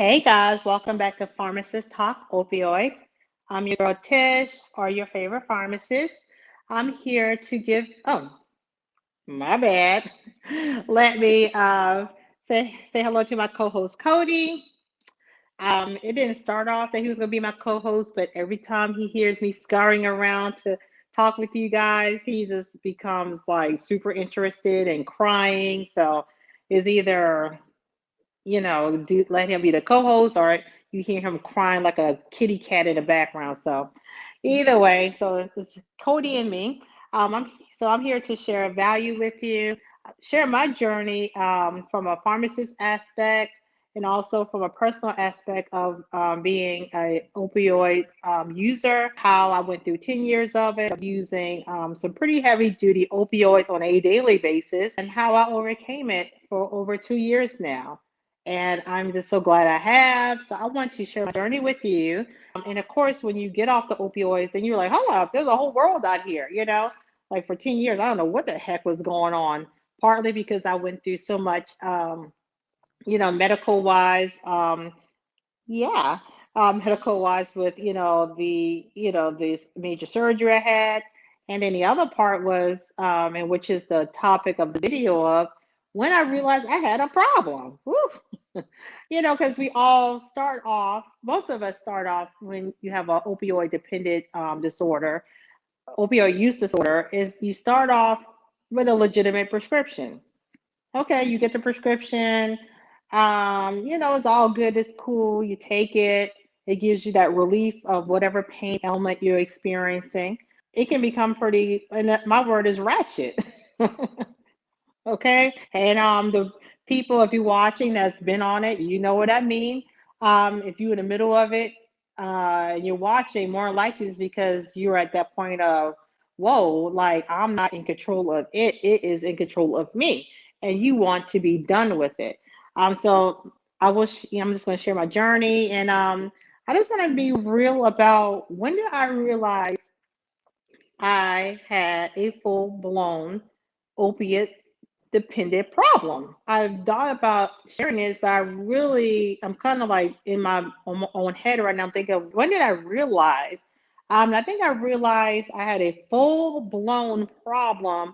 Hey guys, welcome back to Pharmacist Talk Opioids. I'm your girl Tish, or your favorite pharmacist. I'm here to give, oh, my bad. Let me say hello to my co-host Cody. It didn't start off that he was going to be my co-host, but every time he hears me scurrying around to talk with you guys, he just becomes like super interested and crying. So it's either let him be the co-host, or you hear him crying like a kitty cat in the background. So either way, so it's Cody and me. I'm here to share value with you, share my journey from a pharmacist aspect and also from a personal aspect of being a opioid user, how I went through 10 years of it, of using some pretty heavy duty opioids on a daily basis, and how I overcame it for over 2 years now. And I'm just so glad I have. So I want to share my journey with you. And of course, when you get off the opioids, then you're like, hold up, there's a whole world out here, Like for 10 years, I don't know what the heck was going on. Partly because I went through so much, medical wise. Yeah, medical wise with, this major surgery I had. And then the other part was, and which is the topic of the video of when I realized I had a problem. Woo! Because we all start off, most of us start off when you have an opioid dependent disorder, opioid use disorder, is you start off with a legitimate prescription. Okay, you get the prescription. It's all good, it's cool. You take it, it gives you that relief of whatever pain ailment you're experiencing. It can become pretty, and my word is ratchet. Okay, and the people, if you're watching that's been on it, you know what I mean. If you're in the middle of it, and you're watching, more likely is because you're at that point of, whoa, like I'm not in control of it, it is in control of me, and you want to be done with it. So I'm just going to share my journey, and I just want to be real about when did I realize I had a full blown opiate dependent problem. I've thought about sharing this, but I'm kind of like in my own head right now. I'm thinking, when did I realize? I think I realized I had a full blown problem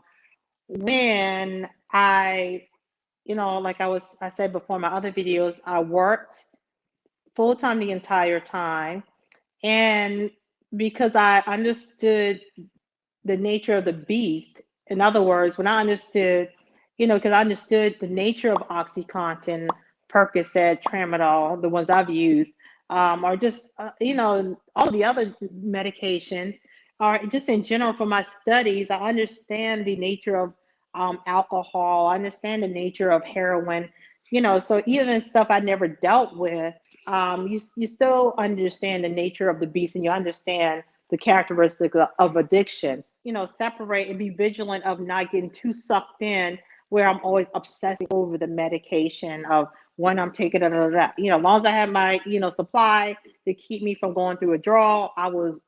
when like I said before in my other videos, I worked full time the entire time. And because I understood the nature of the beast. In other words, when I understood, because I understood the nature of OxyContin, Percocet, Tramadol, the ones I've used, or just, all the other medications, or just in general from my studies, I understand the nature of alcohol. I understand the nature of heroin, so even stuff I never dealt with, you still understand the nature of the beast and you understand the characteristics of addiction. Separate and be vigilant of not getting too sucked in where I'm always obsessing over the medication of when I'm taking it or that. As long as I have my, supply to keep me from going through a draw, I was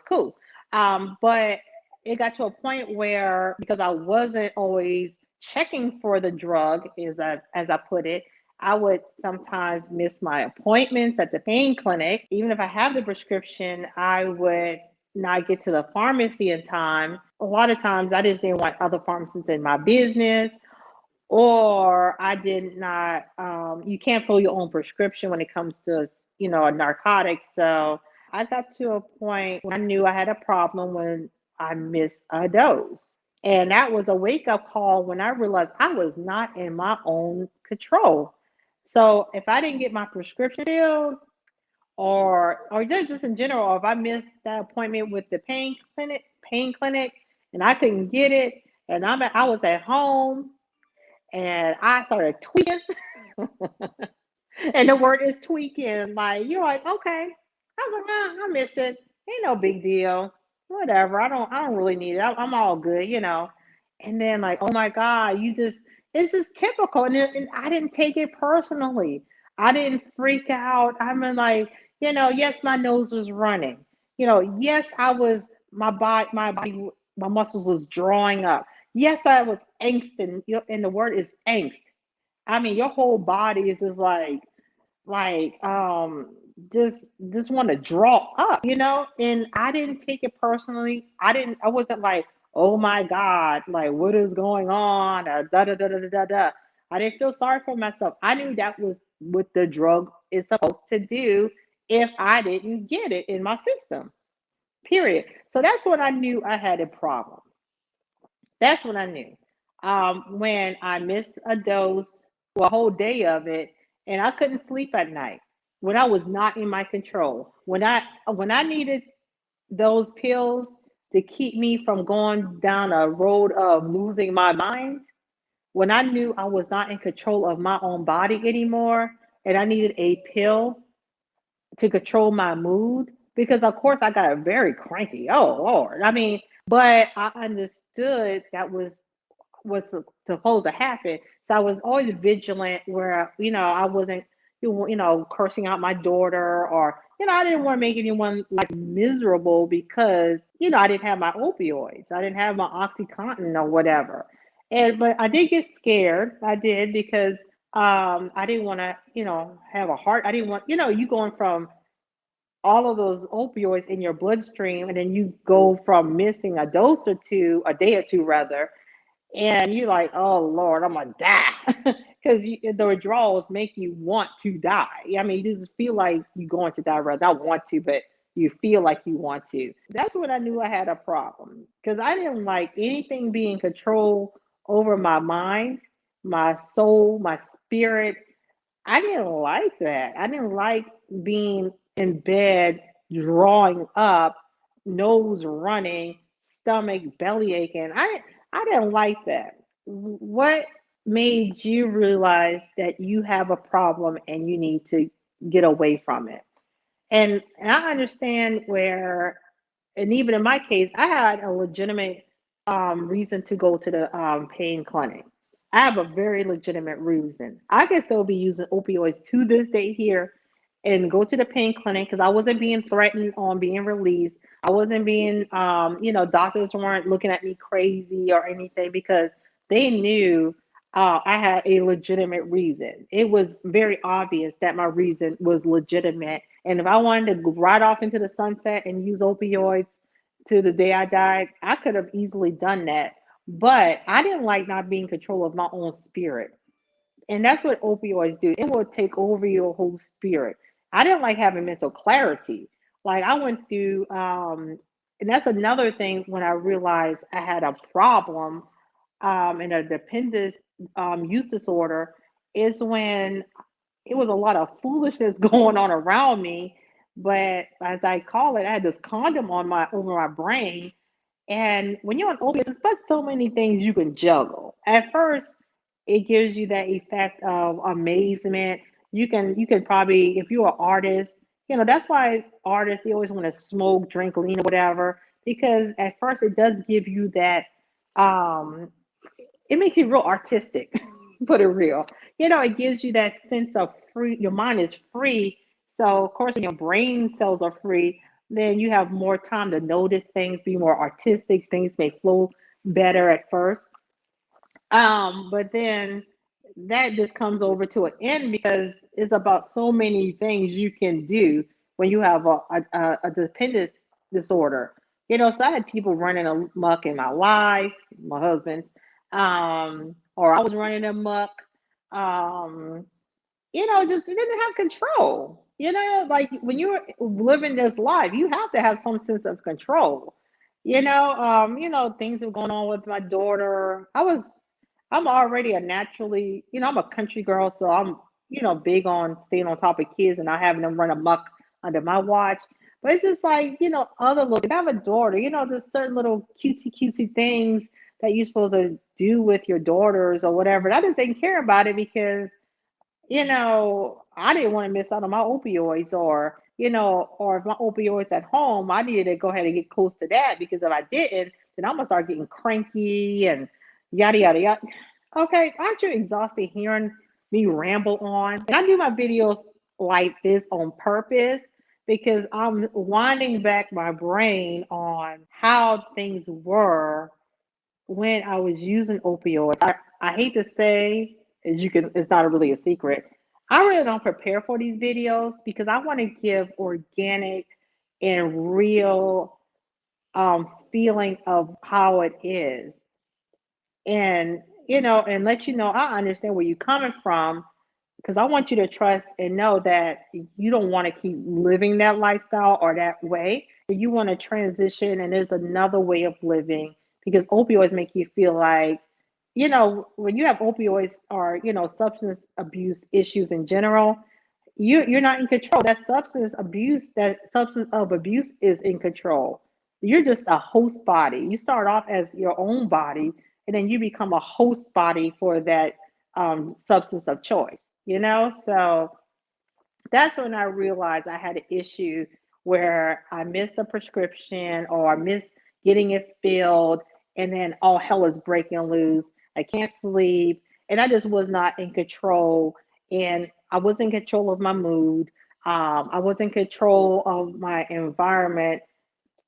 cool. But it got to a point where because I wasn't always checking for the drug, as I put it, I would sometimes miss my appointments at the pain clinic. Even if I have the prescription, I would not get to the pharmacy in time. A lot of times I just didn't want other pharmacists in my business, or I did not, you can't fill your own prescription when it comes to, a narcotic. So I got to a point when I knew I had a problem when I missed a dose. And that was a wake up call when I realized I was not in my own control. So if I didn't get my prescription filled, or just in general, if I missed that appointment with the pain clinic, and I couldn't get it, and I was at home, and I started tweaking, and the word is tweaking. Like you're like, okay, I was like, nah, I miss it. Ain't no big deal. Whatever. I don't really need it. I'm all good. And then like, oh my God, it's just typical. And I didn't take it personally. I didn't freak out. I mean, like, yes, my nose was running. Yes, my muscles was drawing up. Yes, I was angst, and the word is angst. I mean, your whole body is just like like just want to draw up, and I didn't take it personally. I wasn't like, oh my God, like what is going on, or da da da da da da da. I didn't feel sorry for myself. I knew that was what the drug is supposed to do if I didn't get it in my system, period. So that's when I knew I had a problem. That's what I knew. When I missed a dose, well, a whole day of it, and I couldn't sleep at night. When I was not in my control. When I needed those pills to keep me from going down a road of losing my mind, when I knew I was not in control of my own body anymore, and I needed a pill to control my mood, because of course I got very cranky. Oh Lord. I mean, but I understood that was supposed to happen. So I was always vigilant where, I wasn't, cursing out my daughter, or, I didn't want to make anyone like miserable because, I didn't have my opioids. I didn't have my Oxycontin or whatever. But I did get scared. I did because I didn't want to, have a heart. I didn't want, you going from all of those opioids in your bloodstream, and then you go from missing a dose or two, a day or two rather, and you're like, oh Lord, I'm gonna die. Because the withdrawals make you want to die. I mean, you just feel like you're going to die, rather not want to, but you feel like you want to. That's when I knew I had a problem, because I didn't like anything being control over my mind, my soul, my spirit. I didn't like that. I didn't like being in bed, drawing up, nose running, stomach belly aching. I didn't like that. What made you realize that you have a problem and you need to get away from it? And I understand where, and even in my case, I had a legitimate reason to go to the pain clinic. I have a very legitimate reason. I can still be using opioids to this day here and go to the pain clinic because I wasn't being threatened on being released. I wasn't being, doctors weren't looking at me crazy or anything because they knew I had a legitimate reason. It was very obvious that my reason was legitimate. And if I wanted to ride off into the sunset and use opioids to the day I died, I could have easily done that. But I didn't like not being in control of my own spirit. And that's what opioids do. It will take over your whole spirit. I didn't like having mental clarity. Like I went through, and that's another thing when I realized I had a problem and a dependence use disorder is when it was a lot of foolishness going on around me. But as I call it, I had this condom on my over my brain, and when you're on opiates, it's but so many things you can juggle. At first, it gives you that effect of amazement. You can probably, if you're an artist, that's why artists they always want to smoke, drink lean or whatever, because at first it does give you that um it makes you real artistic, put it real. It gives you that sense of free, your mind is free. So, of course, when your brain cells are free, then you have more time to notice things, be more artistic, things may flow better at first. But then that just comes over to an end because it's about so many things you can do when you have a dependence disorder. So I had people running amok in my life, my husband's, or I was running amok. Um, just didn't have control. Like when you're living this life, you have to have some sense of control. Things were going on with my daughter. I'm already a naturally, I'm a country girl, so I'm, big on staying on top of kids and not having them run amok under my watch. But it's just like, other little, if I have a daughter, there's certain little cutesy, cutesy things that you're supposed to do with your daughters or whatever. And I just didn't care about it because I didn't want to miss out on my opioids or if my opioids at home, I needed to go ahead and get close to that because if I didn't, then I'm gonna start getting cranky and yada yada yada. Okay, aren't you exhausted hearing me ramble on? And I do my videos like this on purpose because I'm winding back my brain on how things were when I was using opioids. I hate to say, as you can, it's not really a secret. I really don't prepare for these videos because I want to give organic and real feeling of how it is, and and let you know I understand where you're coming from, because I want you to trust and know that you don't want to keep living that lifestyle or that way. You want to transition, and there's another way of living, because opioids make you feel like, when you have opioids or, substance abuse issues in general, you're not in control. That substance of abuse is in control. You're just a host body. You start off as your own body, and then you become a host body for that substance of choice. So that's when I realized I had an issue where I missed a prescription or I missed getting it filled, and then all hell is breaking loose. I can't sleep, and I just was not in control. And I was in control of my mood. I was in control of my environment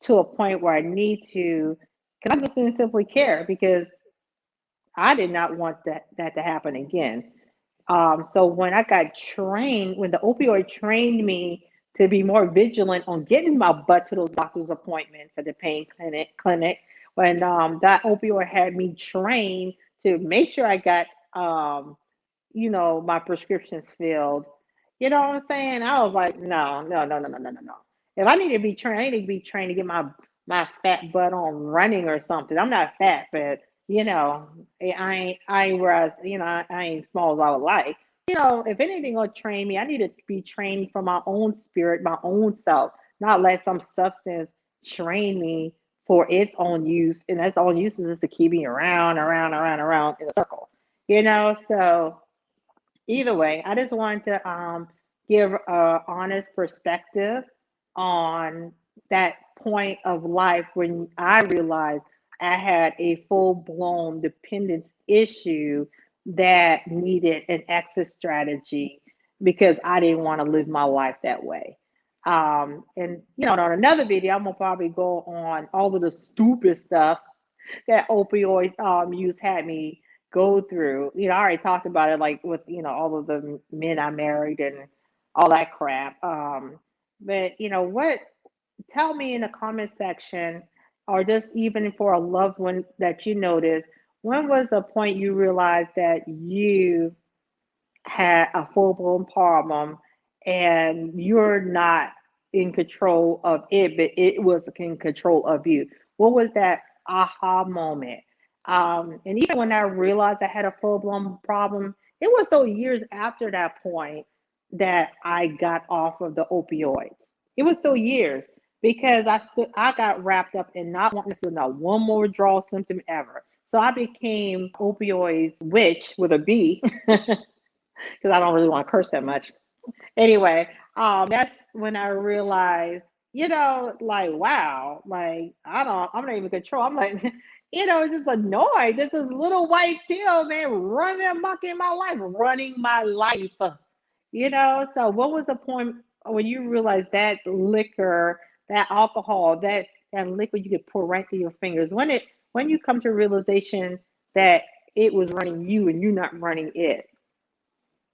to a point where I need to, because I just didn't simply care, because I did not want that to happen again. So when I got trained, when the opioid trained me to be more vigilant on getting my butt to those doctor's appointments at the pain clinic, when that opioid had me trained to make sure I got my prescriptions filled. You know what I'm saying? I was like, no, no, no, no, no, no, no, no. If I need to be trained, I need to be trained to get my fat butt on running or something. I'm not fat, but I ain't whereas I ain't small as I would like. If anything will train me, I need to be trained from my own spirit, my own self, not let some substance train me for its own use, and its own use is just to keep me around, around, around, around in a circle. So either way, I just wanted to give a honest perspective on that point of life when I realized I had a full blown dependence issue that needed an exit strategy, because I didn't want to live my life that way. And on another video, I'm gonna probably go on all of the stupid stuff that opioid use had me go through. I already talked about it, like with all of the men I married and all that crap. But what? Tell me in the comment section, or just even for a loved one that you noticed, when was a point you realized that you had a full blown problem and you're not in control of it, but it was in control of you? What was that aha moment? And even when I realized I had a full blown problem, it was so years after that point that I got off of the opioids. It was still years, because I got wrapped up in not wanting to feel not one more withdrawal symptom ever. So I became opioids witch with a B, because I don't really want to curse that much. Anyway, that's when I realized, like, wow, like I'm not even in control. I'm like, it's just annoyed. This is little white pill, man, running amok in my life, running my life. So what was the point when you realized that liquor, that alcohol, that liquid you could pour right through your fingers? When you come to realization that it was running you and you not running it?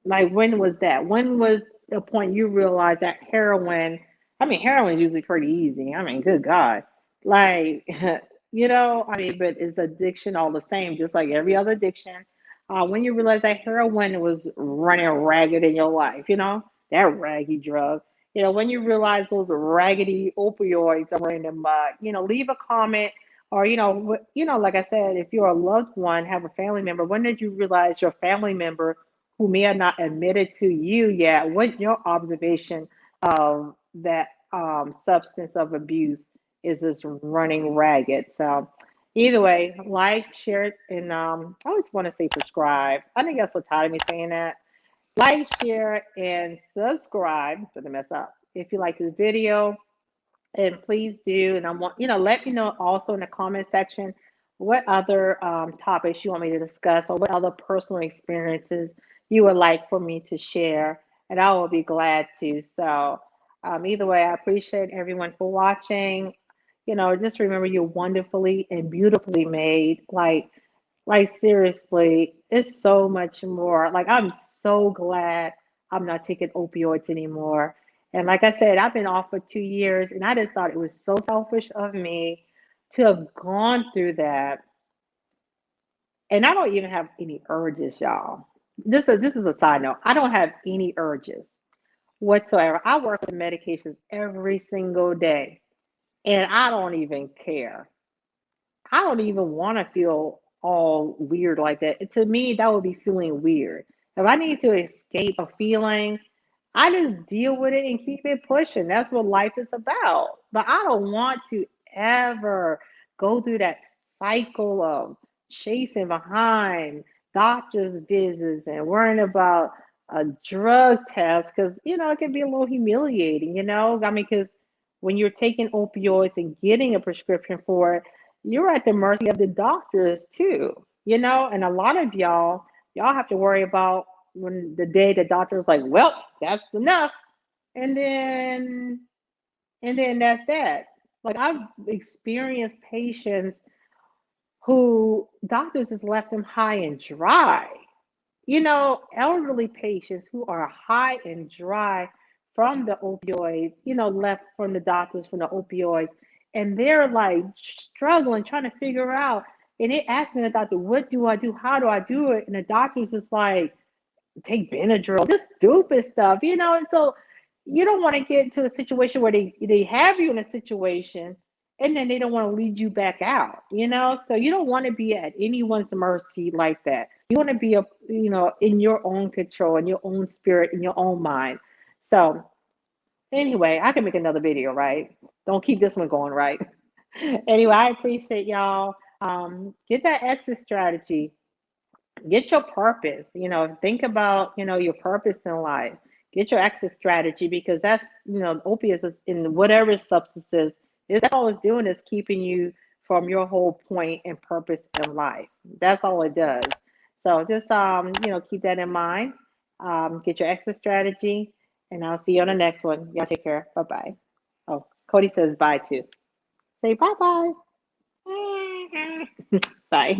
Like, when was that? When was the point you realized that heroin? I mean, heroin is usually pretty easy. I mean, good God. Like, but it's addiction all the same, just like every other addiction. When you realize that heroin was running ragged in your life, that raggy drug. When you realize those raggedy opioids are in the mud, leave a comment, or, like I said, if you're a loved one, have a family member, when did you realize your family member who may have not admitted to you yet, what your observation of that substance of abuse is just running ragged? So either way, like, share it, and I always want to say subscribe. I think that's so tired of me saying that. Like, share, and subscribe for the mess up. If you like this video, and please do. And I want, let me know also in the comment section what other topics you want me to discuss, or what other personal experiences you would like for me to share. And I will be glad to. So either way, I appreciate everyone for watching. Just remember, you're wonderfully and beautifully made. Like seriously, it's so much more. Like, I'm so glad I'm not taking opioids anymore. And like I said, I've been off for 2 years, and I just thought it was so selfish of me to have gone through that. And I don't even have any urges, y'all. This is a side note. I don't have any urges whatsoever. I work with medications every single day, and I don't even care. I don't even want to feel all weird like that. To me, that would be feeling weird. If I need to escape a feeling, I just deal with it and keep it pushing. That's what life is about. But I don't want to ever go through that cycle of chasing behind doctor's visits and worrying about a drug test because, it can be a little humiliating, I mean, because when you're taking opioids and getting a prescription for it, you're at the mercy of the doctors too, and a lot of y'all have to worry about when the day the doctor was like, well, that's enough, and then that's that. Like, I've experienced patients who doctors just left them high and dry, elderly patients who are high and dry from the opioids, left from the doctors from the opioids, and they're like struggling, trying to figure out. And they asked me, the doctor, what do I do? How do I do it? And the doctor's just like, take Benadryl, just stupid stuff, So you don't want to get into a situation where they have you in a situation and then they don't want to lead you back out, So you don't want to be at anyone's mercy like that. You want to be in your own control, in your own spirit, in your own mind. So anyway, I can make another video, right? Don't keep this one going, right? Anyway, I appreciate y'all. Get that exit strategy, get your purpose, think about your purpose in life, get your exit strategy, because that's opiates is in whatever substances is, that's all it's doing is keeping you from your whole point and purpose in life. That's all it does. So just keep that in mind. Get your exit strategy, and I'll see you on the next one. Y'all take care. Bye bye. Oh, Cody says bye too. Say bye bye. Bye.